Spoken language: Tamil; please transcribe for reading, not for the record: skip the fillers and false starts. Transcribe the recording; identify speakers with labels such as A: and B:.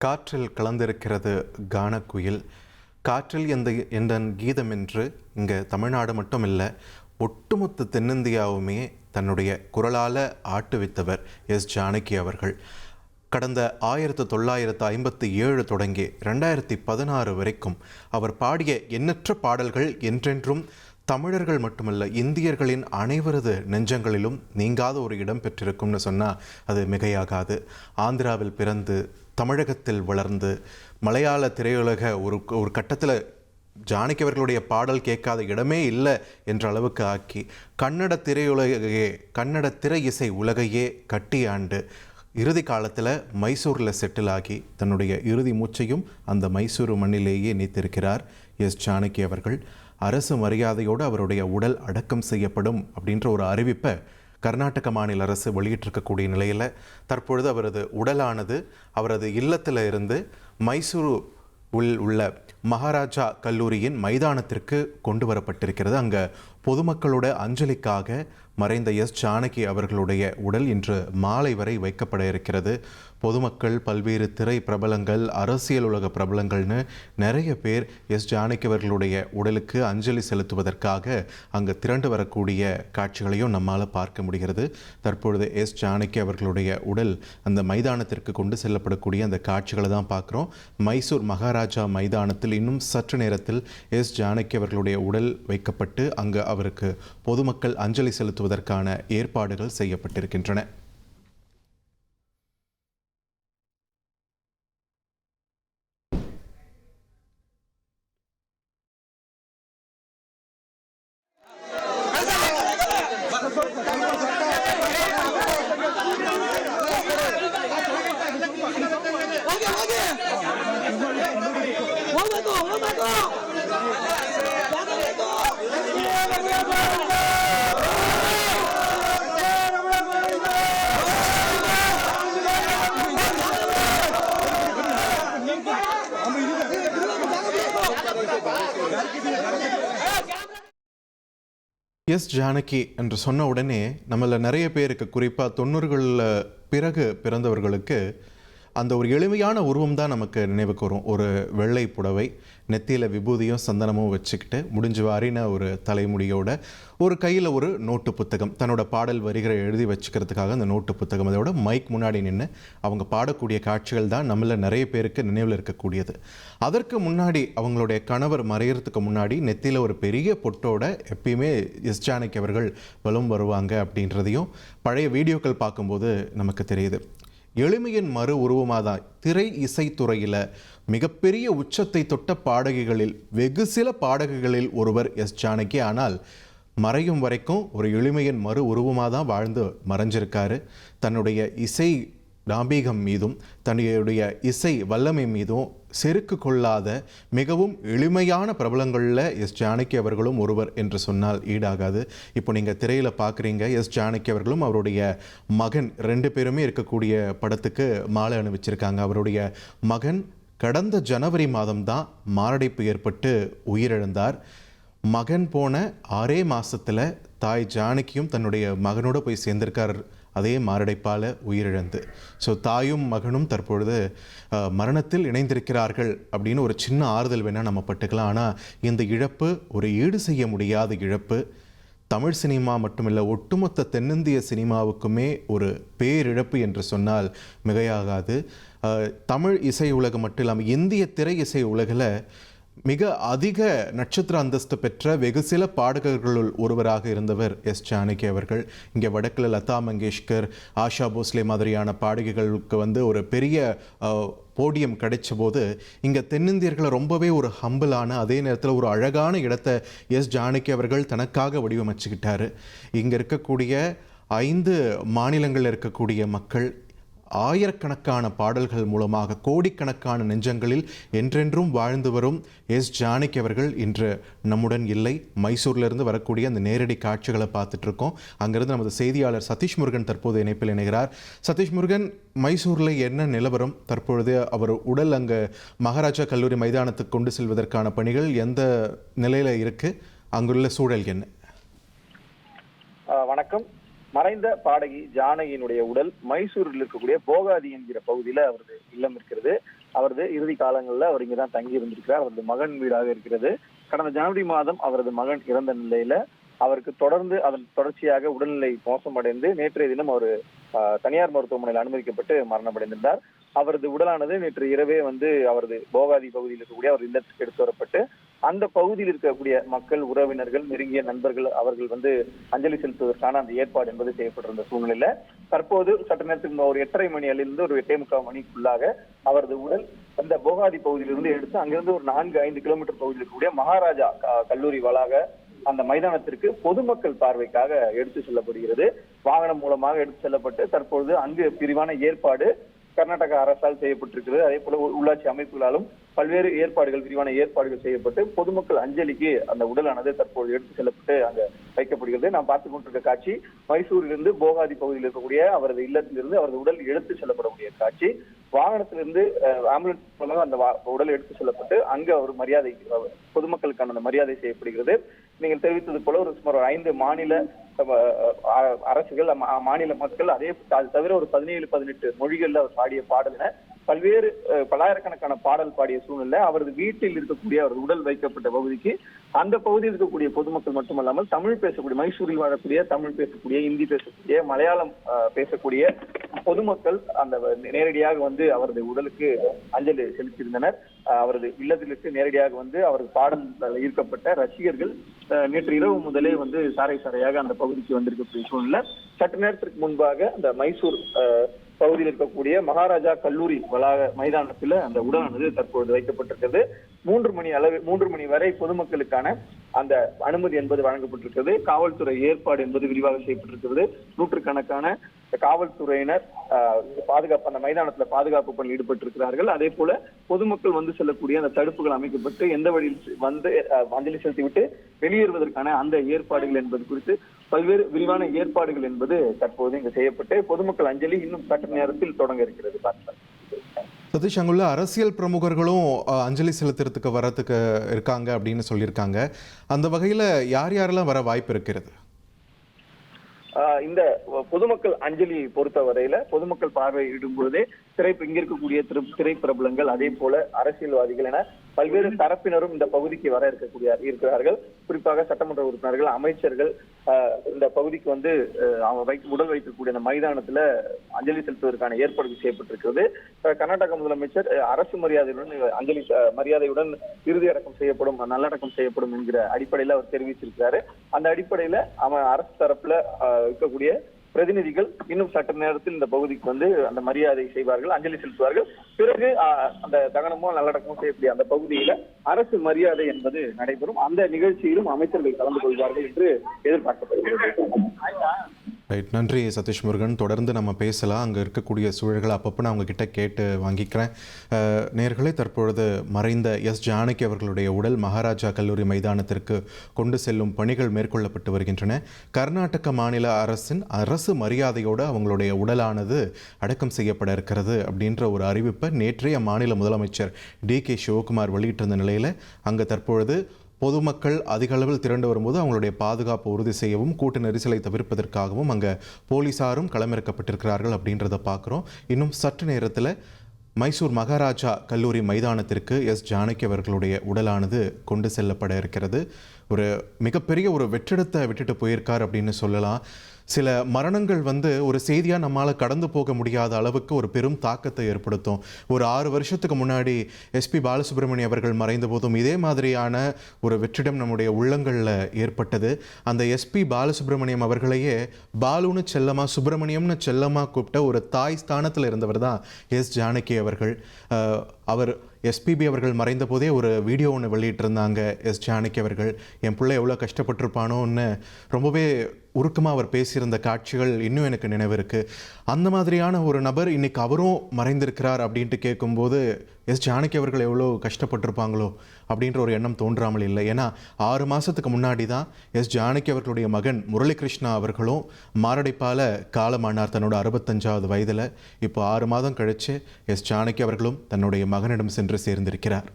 A: காற்றில் கலந்திருக்கிறது கானக்குயில். காற்றில் எந்தன் கீதம் என்று இங்கே தமிழ்நாடு மட்டும் இல்லை, ஒட்டுமொத்த தென்னிந்தியாவுமே தன்னுடைய குரலால் ஆட்டுவித்தவர் எஸ் ஜானகி அவர்கள். கடந்த 1957 தொடங்கி 2016 வரைக்கும் அவர் பாடிய எண்ணற்ற பாடல்கள் என்றென்றும் தமிழர்கள் மட்டுமல்ல, இந்தியர்களின் அனைவரது நெஞ்சங்களிலும் நீங்காத ஒரு இடம் பெற்றிருக்கும்னு சொன்னால் அது மிகையாகாது. ஆந்திராவில் பிறந்து தமிழகத்தில் வளர்ந்து மலையாள திரையுலக ஒரு கட்டத்தில் ஜானகி அவர்களுடைய பாடல் கேட்காத இடமே இல்லை என்ற அளவுக்கு ஆக்கி கன்னட திரை இசை உலகையே கட்டி ஆண்டு இறுதி காலத்தில் மைசூரில் செட்டில் ஆகி தன்னுடைய இறுதி மூச்சையும் அந்த மைசூரு மண்ணிலேயே நீத்திருக்கிறார் எஸ் ஜானகி அவர்கள். அரசு மரியாதையோடு அவருடைய உடல் அடக்கம் செய்யப்படும் அப்படின்ற ஒரு அறிவிப்பை கர்நாடக மாநில அரசு வெளியிட்டிருக்கக்கூடிய நிலையில் தற்பொழுது அவரது உடலானது அவரது இல்லத்தில் இருந்து மைசூரு உள்ள மகாராஜா கல்லூரியின் மைதானத்திற்கு கொண்டு வரப்பட்டிருக்கிறது. அங்கே பொதுமக்களோட அஞ்சலிக்காக மறைந்த எஸ் ஜானகி அவர்களுடைய உடல் இன்று மாலை வரை வைக்கப்பட இருக்கிறது. பொதுமக்கள், பல்வேறு திரை பிரபலங்கள், அரசியல் உலக பிரபலங்கள்னு நிறைய பேர் எஸ் ஜானகி அவர்களுடைய உடலுக்கு அஞ்சலி செலுத்துவதற்காக அங்கே திரண்டு வரக்கூடிய காட்சிகளையும் நம்மால் பார்க்க முடிகிறது. தற்பொழுது எஸ் ஜானகி அவர்களுடைய உடல் அந்த மைதானத்திற்கு கொண்டு செல்லப்படக்கூடிய அந்த காட்சிகளை தான் பார்க்குறோம். மைசூர் மகாராஜா மைதானத்தில் இன்னும் சற்று நேரத்தில் எஸ் ஜானகி அவர்களுடைய உடல் வைக்கப்பட்டு அங்கு அவருக்கு பொதுமக்கள் அஞ்சலி செலுத்துவதற்கான ஏற்பாடுகள் செய்யப்பட்டிருக்கின்றன. எஸ் ஜானகி என்று சொன்ன உடனே நம்மள நிறைய பேருக்கு, குறிப்பாக 90களில் பிறகு பிறந்தவர்களுக்கு அந்த ஒரு எளிமையான உருவம் தான் நமக்கு நினைவுக்கு வரும். ஒரு வெள்ளை புடவை, நெத்தியில் விபூதியும் சந்தனமும் வச்சுக்கிட்டு முடிஞ்ச வாரின ஒரு தலைமுடியோட ஒரு கையில் ஒரு நோட்டு புத்தகம், தன்னோட பாடல் வரிகளை எழுதி வச்சுக்கிறதுக்காக அந்த நோட்டு புத்தகம், அதோட மைக் முன்னாடி நின்று அவங்க பாடக்கூடிய காட்சிகள் தான் நம்மள நிறைய பேருக்கு நினைவில் இருக்கக்கூடியது. அதற்கு முன்னாடி அவங்களுடைய கணவர் மறைகிறதுக்கு முன்னாடி நெத்தியில் ஒரு பெரிய பொட்டோட எப்பயுமே எஸ் ஜானகி அவர்கள் வலம் வருவாங்க அப்படின்றதையும் பழைய வீடியோக்கள் பார்க்கும்போது நமக்கு தெரியுது. எளிமையின் மறு உருவமாக தான் திரை இசைத்துறையில் மிகப்பெரிய உச்சத்தை தொட்ட பாடகிகளில் வெகு சில பாடகிகளில் ஒருவர் எஸ் ஜானகி. ஆனால் மறையும் வரைக்கும் ஒரு எளிமையின் மறு உருவமாக தான் வாழ்ந்து மறைஞ்சிருக்காரு. தன்னுடைய இசை நாபீகம் மீதும் தன்னுடைய இசை வல்லமை மீதும் செருக்கு கொள்ளாத மிகவும் எளிமையான பிரபலங்களில் எஸ் ஜானகி அவர்களும் ஒருவர் என்று சொன்னால் ஈடாகாது. இப்போ நீங்கள் திரையில் பார்க்குறீங்க, எஸ் ஜானகி அவர்களும் அவருடைய மகன் 2 பேருமே இருக்கக்கூடிய படத்துக்கு மாலை அணிவிச்சிருக்காங்க. அவருடைய மகன் கடந்த ஜனவரி மாதம்தான் மாரடைப்பு ஏற்பட்டு உயிரிழந்தார். மகன் போன 6 மாதத்தில் தாய் ஜானகியும் தன்னுடைய மகனோடு போய் சேர்ந்திருக்கார், அதே மாரடைப்பால் உயிரிழந்து. ஸோ தாயும் மகனும் தற்பொழுது மரணத்தில் இணைந்திருக்கிறார்கள் அப்படின்னு ஒரு சின்ன ஆறுதல் வேணால் நம்ம பட்டுக்கலாம். ஆனால் இந்த இழப்பு ஒரு ஈடு செய்ய முடியாத இழப்பு. தமிழ் சினிமா மட்டுமில்லை, ஒட்டுமொத்த தென்னிந்திய சினிமாவுக்குமே ஒரு பேரிழப்பு என்று சொன்னால் மிகையாகாது. தமிழ் இசை உலகம் மட்டும் இல்லாமல் இந்திய திரை இசை உலகில் மிக அதிக நட்சத்திர அந்தஸ்து பெற்ற வெகு சில பாடகர்களுள் ஒருவராக இருந்தவர் எஸ் ஜானகி அவர்கள். இங்கே வடக்கில் லதா மங்கேஷ்கர், ஆஷா போஸ்லே மாதிரியான பாடகிகளுக்கு ஒரு பெரிய போடியம் கிடைச்ச போது இங்கே தென்னிந்தியர்களை ரொம்பவே ஒரு ஹம்பிளான, அதே நேரத்தில் ஒரு அழகான இடத்தை எஸ் ஜானகி அவர்கள் தனக்காக வடிவமைச்சுக்கிட்டாரு. இங்கே இருக்கக்கூடிய 5 மாநிலங்களில் இருக்கக்கூடிய மக்கள் ஆயிரக்கணக்கான பாடல்கள் மூலமாக கோடிக்கணக்கான நெஞ்சங்களில் என்றென்றும் வாழ்ந்து வரும் எஸ் ஜானகி அவர்கள் இன்று நம்முடன் இல்லை. மைசூரிலிருந்து வரக்கூடிய அந்த நேரடி காட்சிகளை பார்த்துட்ருக்கோம். அங்கிருந்து நமது செய்தியாளர் சதீஷ் முருகன் தற்போது இணைப்பில் இணைகிறார். சதீஷ் முருகன், மைசூரில் என்ன நிலவரம் தற்பொழுது? அவர் உடல் அங்கே மகாராஜா கல்லூரி மைதானத்துக்கு கொண்டு செல்வதற்கான பணிகள் எந்த நிலையில் இருக்குது? அங்குள்ள சூழல் என்ன?
B: வணக்கம். மறைந்த பாடகி ஜானகியினுடைய உடல் மைசூரில் இருக்கக்கூடிய போகாதி என்கிற பகுதியில் அவரது இல்லம் இருக்கிறது. அவரது இறுதி காலங்களில் அவர் இங்கதான் தங்கி இருந்திருக்கிறார். அவரது மகன் வீடாக இருக்கிறது. கடந்த ஜனவரி மாதம் அவரது மகன் இறந்த நிலையில அவருக்கு தொடர்ந்து அதன் தொடர்ச்சியாக உடல்நிலை மோசமடைந்து நேற்றைய தினம் அவர் தனியார் மருத்துவமனையில் அனுமதிக்கப்பட்டு மரணமடைந்திருந்தார். அவரது உடலானது நேற்று இரவே அவரது போகாதி பகுதியில் இருக்கக்கூடிய அவர் இல்லத்துக்கு எடுத்து வரப்பட்டு அந்த பகுதியில் இருக்கக்கூடிய மக்கள், உறவினர்கள், நெருங்கிய நண்பர்கள் அவர்கள் அஞ்சலி செலுத்துவதற்கான அந்த ஏற்பாடு என்பது செய்யப்பட்டிருந்த சூழ்நிலையில தற்போது சற்று நேரத்துக்கு ஒரு 8:30 மணி அளவிலிருந்து ஒரு 8:45 மணிக்குள்ளாக அவரது உடல் அந்த போகாதி பகுதியிலிருந்து எடுத்து அங்கிருந்து ஒரு 4-5 கிலோமீட்டர் பகுதியில் இருக்கக்கூடிய மகாராஜா கல்லூரி வளாக அந்த மைதானத்திற்கு பொதுமக்கள் பார்வைக்காக எடுத்து செல்லப்படுகிறது. வாகனம் மூலமாக எடுத்து செல்லப்பட்டு தற்பொழுது அங்கு விரிவான ஏற்பாடு கர்நாடக அரசால் செய்யப்பட்டிருக்கிறது. அதே போல உள்ளாட்சி அமைப்புகளாலும் பல்வேறு விரிவான ஏற்பாடுகள் செய்யப்பட்டு பொதுமக்கள் அஞ்சலிக்கு அந்த உடலானது தற்போது எடுத்து செல்லப்பட்டு அங்க வைக்கப்படுகிறது. நாம் பார்த்துக் கொண்டிருக்க காட்சி மைசூரிலிருந்து போகாதி பகுதியில் இருக்கக்கூடிய அவரது இல்லத்திலிருந்து அவரது உடல் எடுத்து செல்லப்படக்கூடிய காட்சி. வாகனத்திலிருந்து ஆம்புலன்ஸ் மூலமாக அந்த உடல் எடுத்து செல்லப்பட்டு அங்கு அவர் மரியாதை, பொதுமக்களுக்கான அந்த மரியாதை செய்யப்படுகிறது. நீங்கள் தெரிவித்தது போல சுமார் 5 மாநில அரசுகள், மாநில மக்கள், அது தவிர ஒரு 17-18 மொழிகள்ல அவர் பாடிய பாடல் என பல்வேறு பல்லாயிரக்கணக்கான பாடல் பாடிய சூழ்நிலை அவரது வீட்டில் இருக்கக்கூடிய அவரது உடல் வைக்கப்பட்ட பகுதிக்கு அந்த பகுதியில் இருக்கக்கூடிய பொதுமக்கள் மட்டுமல்லாமல் தமிழ் பேசக்கூடிய, மைசூரில் வாழக்கூடிய தமிழ் பேசக்கூடிய, ஹிந்தி பேசக்கூடிய, மலையாளம் பேசக்கூடிய பொதுமக்கள் அந்த நேரடியாக அவரது உடலுக்கு அஞ்சலி செலுத்தியிருந்தனர். அவரது இல்லத்திற்கு நேரடியாக அவரது பாடல் ஈர்க்கப்பட்ட ரசிகர்கள் நேற்று இரவு முதலே சாரை சாரையாக அந்த பகுதிக்கு வந்திருக்கக்கூடிய சூழ்நிலை. சற்று நேரத்திற்கு முன்பாக அந்த மைசூர் பகுதியில் இருக்கக்கூடிய மகாராஜா கல்லூரி வளாக மைதானத்தில் அந்த உடலானது தற்பொழுது வைக்கப்பட்டிருக்கிறது. 3 மணி வரை பொதுமக்களுக்கான அந்த அனுமதி என்பது வழங்கப்பட்டிருக்கிறது. காவல்துறை ஏற்பாடு என்பது விரிவாக செய்யப்பட்டிருக்கிறது. நூற்றுக்கணக்கான காவல்துறையினர் பாதுகாப்பு அந்த மைதானத்துல பாதுகாப்பு பணியில் ஈடுபட்டிருக்கிறார்கள். அதே போல பொதுமக்கள் செல்லக்கூடிய அந்த தடுப்புகள் அமைக்கப்பட்டு எந்த வழியில் அஞ்சலி செலுத்திவிட்டு வெளியேறுவதற்கான அந்த ஏற்பாடுகள் என்பது குறித்து பல்வேறு விரிவான ஏற்பாடுகள் என்பது தற்போது இங்கு செய்யப்பட்டு பொதுமக்கள் அஞ்சலி இன்னும் சற்று நேரத்தில் தொடங்க இருக்கிறது.
A: சதீஷ், அங்குள்ள அரசியல் பிரமுகர்களும் அஞ்சலி செலுத்துறதுக்கு வரத்துக்கு இருக்காங்க அப்படின்னு சொல்லியிருக்காங்க. அந்த வகையில யார் யாரெல்லாம் வர வாய்ப்பு இருக்கிறது?
B: இந்த பொதுமக்கள் அஞ்சலி பொறுத்த வரையில பொதுமக்கள் பார்வையிடும் பொழுதே இங்க இருக்கக்கூடிய திரைப்பிரபலங்கள், அதே போல அரசியல்வாதிகள் என பல்வேறு தரப்பினரும் இந்த பகுதிக்கு வர இருக்கிறார்கள். குறிப்பாக சட்டமன்ற உறுப்பினர்கள், அமைச்சர்கள் இந்த பகுதிக்கு உடல் வைக்கக்கூடிய அந்த மைதானத்துல அஞ்சலி செலுத்துவதற்கான ஏற்பாடு செய்யப்பட்டிருக்கிறது. கர்நாடக முதலமைச்சர் அரசு மரியாதையுடன் இறுதி அடக்கம் செய்யப்படும், நல்லடக்கம் செய்யப்படும் என்கிற அடிப்படையில அவர் தெரிவிச்சிருக்கிறாரு. அந்த அடிப்படையில அரசு தரப்புல இருக்கக்கூடிய பிரதிநிதிகள் இன்னும் சற்று நேரத்தில் இந்த பகுதிக்கு அந்த மரியாதை செய்வார்கள், அஞ்சலி செலுத்துவார்கள். பிறகு அந்த தகனமோ நல்லடக்கமோ செய்யக்கூடிய அந்த பகுதியில அரசு மரியாதை என்பது நடைபெறும். அந்த நிகழ்ச்சியிலும் அமைச்சர்கள் கலந்து கொள்வார்கள் என்று எதிர்பார்க்கப்படுகிறது.
A: ரைட், நன்றி சதீஷ் முருகன். தொடர்ந்து நம்ம பேசலாம். அங்கே இருக்கக்கூடிய சூழல்களை அப்பப்போ நான் உங்ககிட்ட கேட்டு வாங்கிக்கிறேன். நேர்களே, தற்பொழுது மறைந்த எஸ் ஜானகி அவர்களுடைய உடல் மகாராஜா கல்லூரி மைதானத்திற்கு கொண்டு செல்லும் பணிகள் மேற்கொள்ளப்பட்டு வருகின்றன. கர்நாடக மாநில அரசு மரியாதையோடு அவங்களுடைய உடலானது அடக்கம் செய்யப்பட இருக்கிறது அப்படின்ற ஒரு அறிவிப்பை நேற்றைய மாநில முதலமைச்சர் DK சிவகுமார் வெளியிட்டிருந்த நிலையில் அங்கே தற்பொழுது பொதுமக்கள் அதிக அளவில் திரண்டு வரும்போது அவங்களுடைய பாதுகாப்பு உறுதி செய்யவும், கூட்ட நெரிசலை தவிர்ப்பதற்காகவும் அங்கே போலீஸாரும் களமிறக்கப்பட்டிருக்கிறார்கள் அப்படின்றத பார்க்குறோம். இன்னும் சற்று நேரத்தில் மைசூர் மகாராஜா கல்லூரி மைதானத்திற்கு எஸ் ஜானகி அவர்களுடைய உடலானது கொண்டு செல்லப்பட இருக்கிறது. ஒரு மிகப்பெரிய ஒரு வெற்றிடத்தை விட்டுட்டு போயிருக்கார் அப்படின்னு சொல்லலாம். சில மரணங்கள் ஒரு செய்தியாக நம்மளால் கடந்து போக முடியாத அளவுக்கு ஒரு பெரும் தாக்கத்தை ஏற்படுத்தும். ஒரு 6 வருஷத்துக்கு முன்னாடி SP பாலசுப்ரமணியம் அவர்கள் மறைந்த போதும் இதே மாதிரியான ஒரு வெற்றிடம் நம்முடைய உள்ளங்களில் ஏற்பட்டது. அந்த SP பாலசுப்ரமணியம் அவர்களையே பாலுன்னு செல்லமாக, சுப்பிரமணியம்னு செல்லமாக கூப்பிட்ட ஒரு தாய் ஸ்தானத்தில் இருந்தவர் தான் எஸ் ஜானகி அவர்கள். அவர் SPB அவர்கள் மறைந்த போதே ஒரு வீடியோ ஒன்று வெளியிட்டிருந்தாங்க. எஸ் ஜானகி அவர்கள், என் பிள்ளை எவ்வளோ கஷ்டப்பட்டிருப்பானோன்னு ரொம்பவே உருக்கமாக அவர் பேசியிருந்த காட்சிகள் இன்னும் எனக்கு நினைவு இருக்குது. அந்த மாதிரியான ஒரு நபர் இன்னைக்கு அவரும் மறைந்திருக்கிறார் அப்படின்ட்டு கேட்கும்போது எஸ் ஜானகி அவர்கள் எவ்வளோ கஷ்டப்பட்டிருப்பாங்களோ அப்படின்ற ஒரு எண்ணம் தோன்றாமல் இல்லை. ஏன்னா 6 மாதத்துக்கு முன்னாடி தான் எஸ் ஜானகி அவர்களுடைய மகன் முரளிகிருஷ்ணா அவர்களும் மாரடைப்பால் காலமானார் தன்னோட 65வது வயதில். இப்போ 6 மாதம் கழித்து எஸ் ஜானகி அவர்களும் தன்னுடைய மகனிடம் சென்று சேர்ந்திருக்கிறார்.